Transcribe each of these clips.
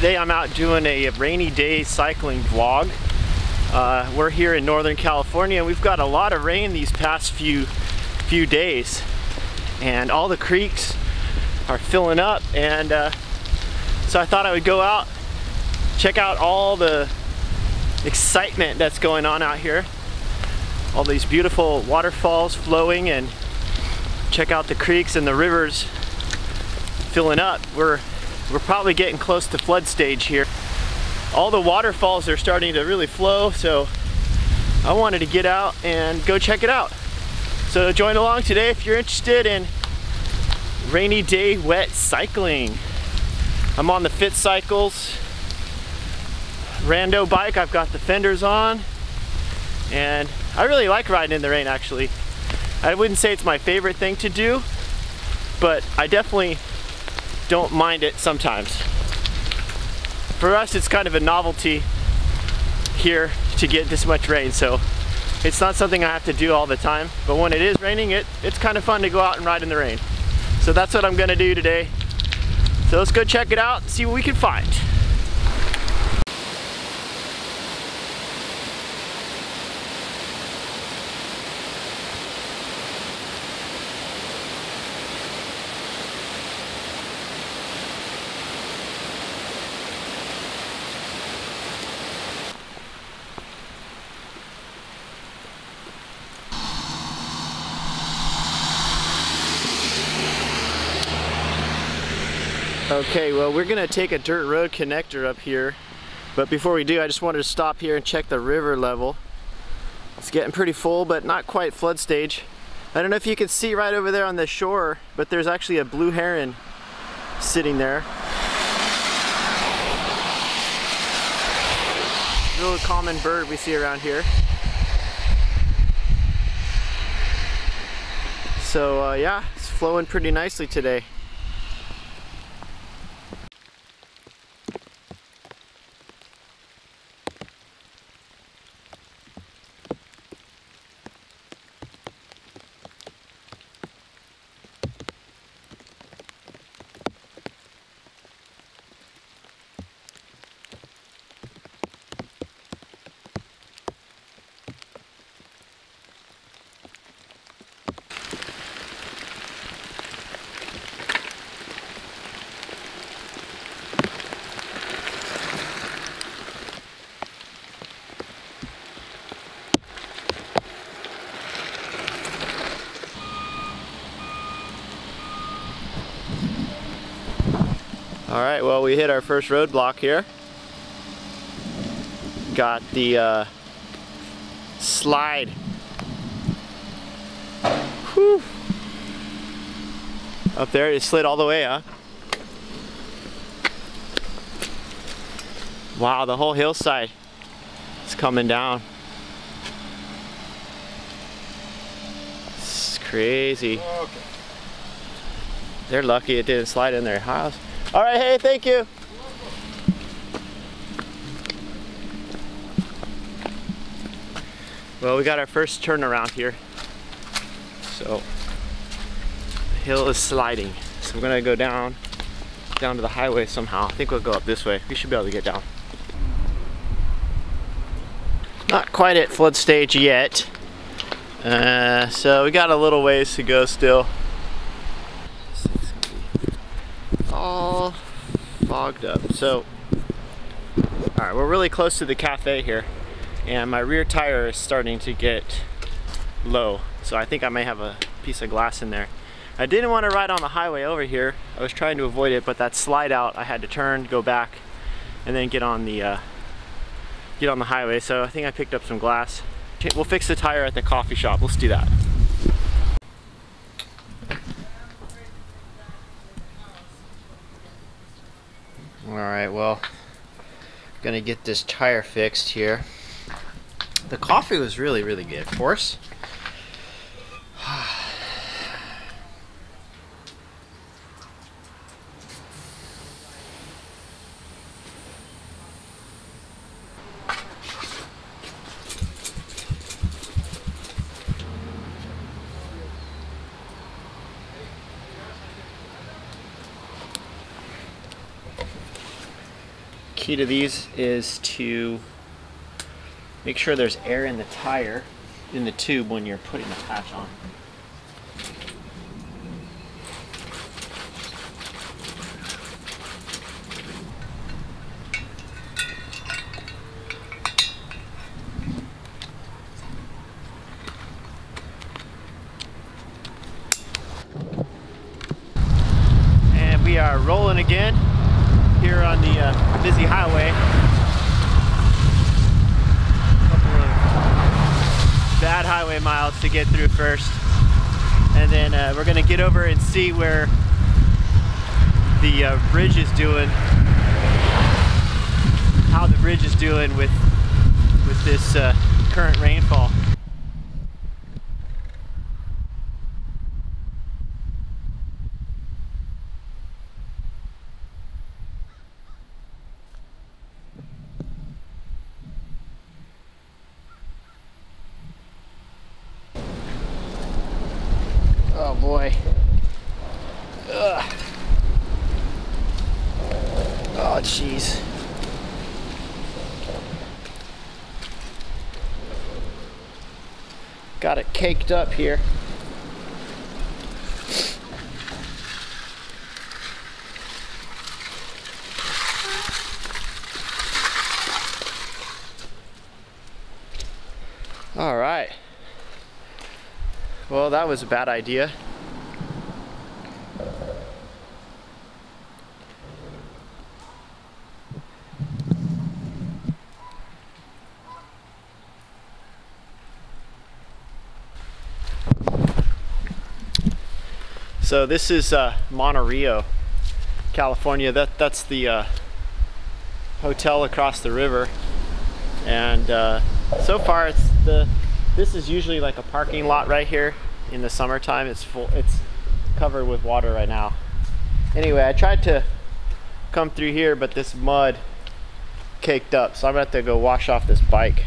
today I'm out doing a rainy day cycling vlog. We're here in Northern California and we've got a lot of rain these past few days, and all the creeks are filling up, and so I thought I would go out, check out all the excitement that's going on out here, all these beautiful waterfalls flowing, and check out the creeks and the rivers filling up. We're probably getting close to flood stage here. All the waterfalls are starting to really flow, so I wanted to get out and go check it out. So join along today if you're interested in rainy day wet cycling. I'm on the Fit Cycles rando bike. I've got the fenders on, and I really like riding in the rain actually. I wouldn't say it's my favorite thing to do, but I definitely don't mind it sometimes. For us, it's kind of a novelty here to get this much rain, so it's not something I have to do all the time, but when it is raining, it's kind of fun to go out and ride in the rain. So that's what I'm gonna do today. So let's go check it out and see what we can find. Okay, well, we're gonna take a dirt road connector up here, but before we do, I just wanted to stop here and check the river level. It's getting pretty full, but not quite flood stage. I don't know if you can see right over there on the shore, but there's actually a blue heron sitting there. Real common bird we see around here. So yeah, it's flowing pretty nicely today. Alright, well, we hit our first roadblock here. Got the slide. Whew. Up there, it slid all the way, huh? Wow, the whole hillside is coming down. It's crazy. Okay. They're lucky it didn't slide in their house. All right, hey, thank you. Well, we got our first turnaround here. So, the hill is sliding. So we're gonna go down to the highway somehow. I think we'll go up this way. We should be able to get down. Not quite at flood stage yet. So we got a little ways to go still. All fogged up. So, alright, we're really close to the cafe here, and my rear tire is starting to get low, so I think I may have a piece of glass in there. I didn't want to ride on the highway over here. I was trying to avoid it, but that slide out, I had to turn, go back, and then get on the highway. So I think I picked up some glass. We'll fix the tire at the coffee shop. Let's do that. Alright, well, gonna get this tire fixed here. The coffee was really good, of course. key to these is to make sure there's air in the tire, in the tube when you're putting the patch on. And we are rolling again here on the busy highway. Bad highway miles to get through first, and then we're gonna get over and see where the bridge is doing, how the bridge is doing with this current rainfall. Oh boy. Ugh. Oh jeez. Got it caked up here. All right. Well, that was a bad idea. So this is Monterey, California. That's the hotel across the river, and so far this is usually like a parking lot right here. In the summertime, it's covered with water right now. Anyway, I tried to come through here, but this mud caked up, so I'm gonna have to go wash off this bike.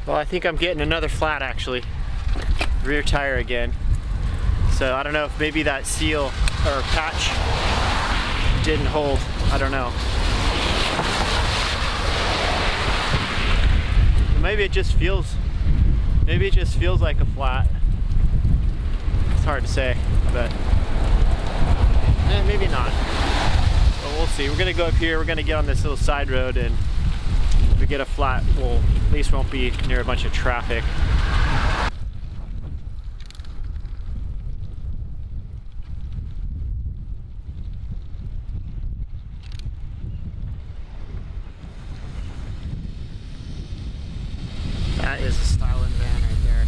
Well, I think I'm getting another flat actually. Rear tire again. So I don't know if maybe that seal or patch didn't hold. I don't know. Maybe it just feels like a flat. It's hard to say, but maybe not. But we'll see. We're gonna go up here, we're gonna get on this little side road, and if we get a flat, we'll at least won't be near a bunch of traffic. That is a styling van right there.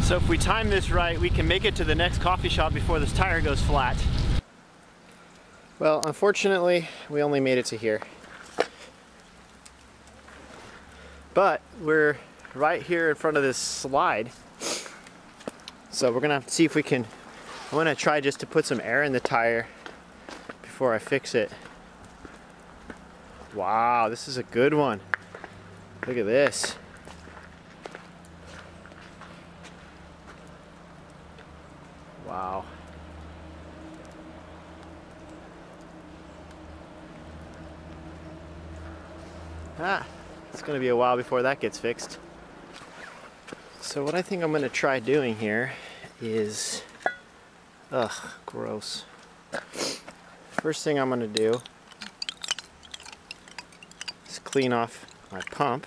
So if we time this right, we can make it to the next coffee shop before this tire goes flat. Well, unfortunately, we only made it to here. But we're right here in front of this slide. So we're gonna have to see if we can, I'm gonna try just to put some air in the tire before I fix it. Wow, this is a good one. Look at this. Wow. It's gonna be a while before that gets fixed. So what I think I'm gonna try doing here is, gross. First thing I'm gonna do is clean off my pump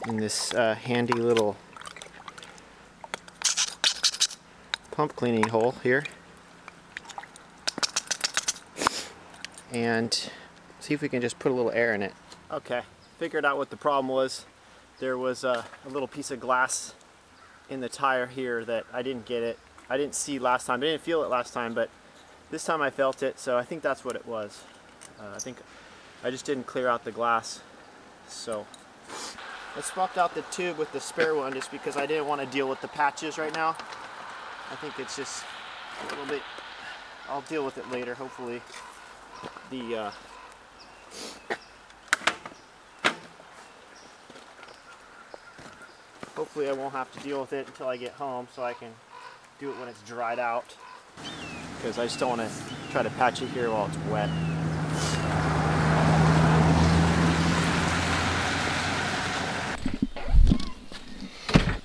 in this handy little pump cleaning hole here. And See if we can just put a little air in it. Okay, figured out what the problem was. There was a little piece of glass in the tire here that I didn't get it. I didn't see last time. I didn't feel it last time, but this time I felt it, so I think that's what it was. I think I just didn't clear out the glass. So I swapped out the tube with the spare one just because I didn't want to deal with the patches right now. I think it's just a little bit, I'll deal with it later, hopefully. Hopefully I won't have to deal with it until I get home, so I can do it when it's dried out. Because I just don't want to try to patch it here while it's wet.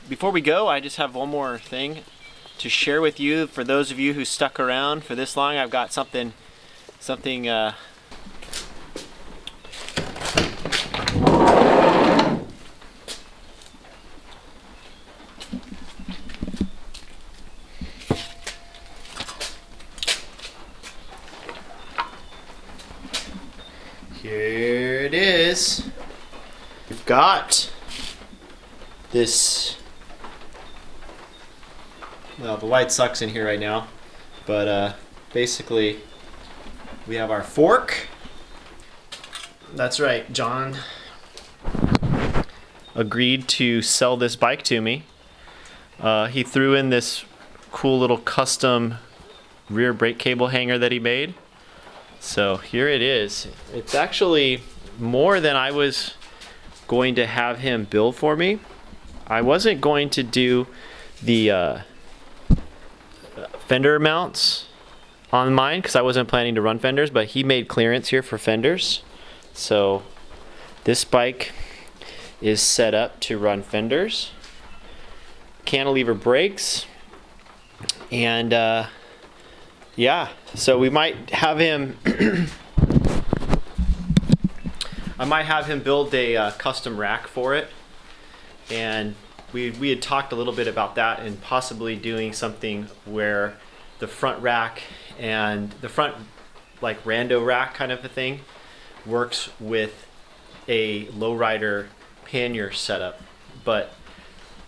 Before we go, I just have one more thing to share with you. For those of you who stuck around for this long, I've got something here it is. We've got this. Well, the light sucks in here right now, but basically we have our fork. That's right, John agreed to sell this bike to me. He threw in this cool little custom rear brake cable hanger that he made. So here it is. It's actually more than I was going to have him build for me. I wasn't going to do the fender mounts on mine because I wasn't planning to run fenders, but he made clearance here for fenders. So this bike is set up to run fenders, cantilever brakes, and yeah, so we might have him I might have him build a custom rack for it, and we had talked a little bit about that and possibly doing something where the front rack and the front like rando rack kind of a thing works with a lowrider pannier setup. But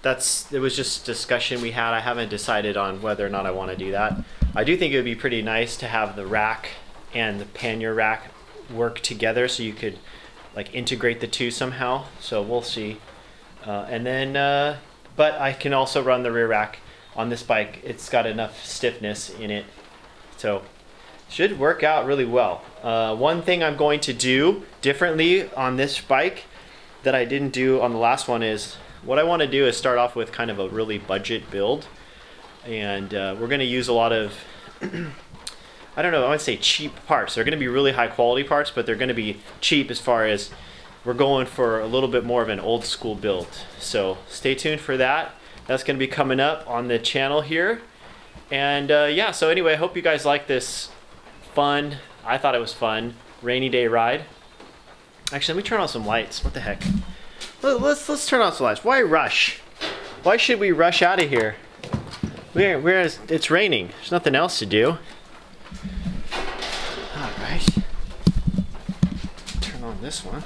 it was just discussion we had. I haven't decided on whether or not I want to do that. I do think it would be pretty nice to have the rack and the pannier rack work together so you could like integrate the two somehow. So we'll see. And then, but I can also run the rear rack on this bike. It's got enough stiffness in it, so should work out really well. One thing I'm going to do differently on this bike that I didn't do on the last one is, what I want to do is start off with kind of a really budget build, and we're going to use a lot of I don't know, I would say cheap parts. They're going to be really high quality parts, but they're going to be cheap as far as we're going for a little bit more of an old school build. So stay tuned for that. That's going to be coming up on the channel here. And yeah, so anyway, I hope you guys like this fun, I thought it was fun, rainy day ride. Actually, let me turn on some lights. What the heck? Let's turn on some lights. Why rush? Why should we rush out of here? It's raining. There's nothing else to do. All right. Turn on this one.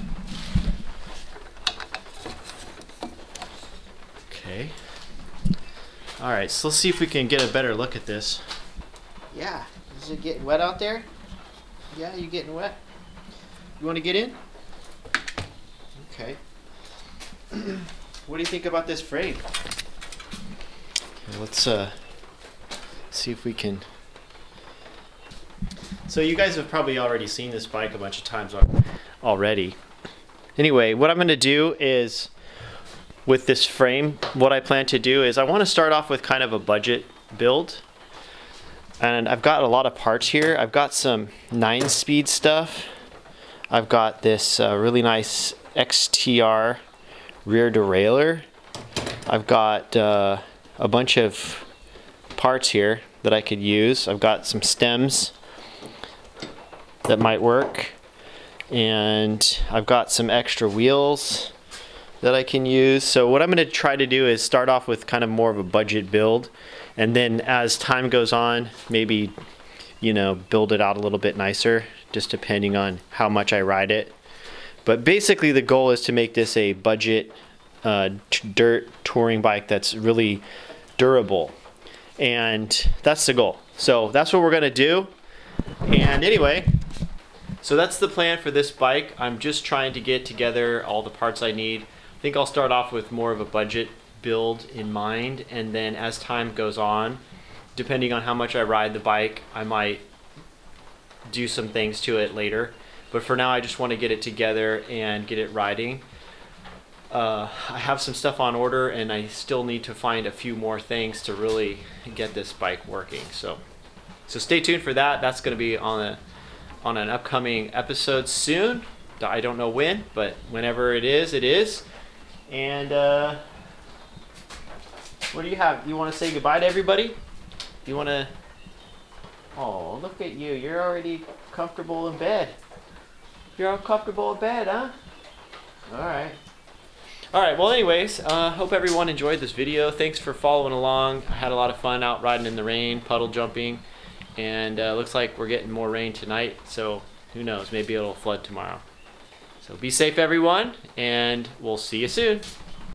Okay. All right, so let's see if we can get a better look at this. Yeah, is it getting wet out there? Yeah, you getting wet? You want to get in? Okay. What do you think about this frame? Okay, let's see if we can. So you guys have probably already seen this bike a bunch of times already. Anyway, what I'm going to do is, with this frame, what I plan to do is I want to start off with kind of a budget build. And I've got a lot of parts here. I've got some 9-speed stuff. I've got this really nice XTR rear derailleur. I've got a bunch of parts here that I could use. I've got some stems that might work. And I've got some extra wheels that I can use. So what I'm going to try to do is start off with kind of more of a budget build, and then as time goes on, maybe you know, build it out a little bit nicer, just depending on how much I ride it. But basically the goal is to make this a budget dirt touring bike that's really durable. And that's the goal. So that's what we're gonna do. And anyway, so that's the plan for this bike. I'm just trying to get together all the parts I need. I think I'll start off with more of a budget build in mind, and then as time goes on, depending on how much I ride the bike, I might do some things to it later. But for now, I just want to get it together and get it riding. I have some stuff on order, and I still need to find a few more things to really get this bike working. So stay tuned for that. That's going to be on an upcoming episode soon. I don't know when, but whenever it is, it is. And what do you have? You want to say goodbye to everybody? You want to? Oh, look at you. You're already comfortable in bed. You're all comfortable in bed, huh? All right. All right, well anyways, hope everyone enjoyed this video. Thanks for following along. I had a lot of fun out riding in the rain, puddle jumping, and looks like we're getting more rain tonight, so who knows, maybe it'll flood tomorrow. So be safe everyone, and we'll see you soon.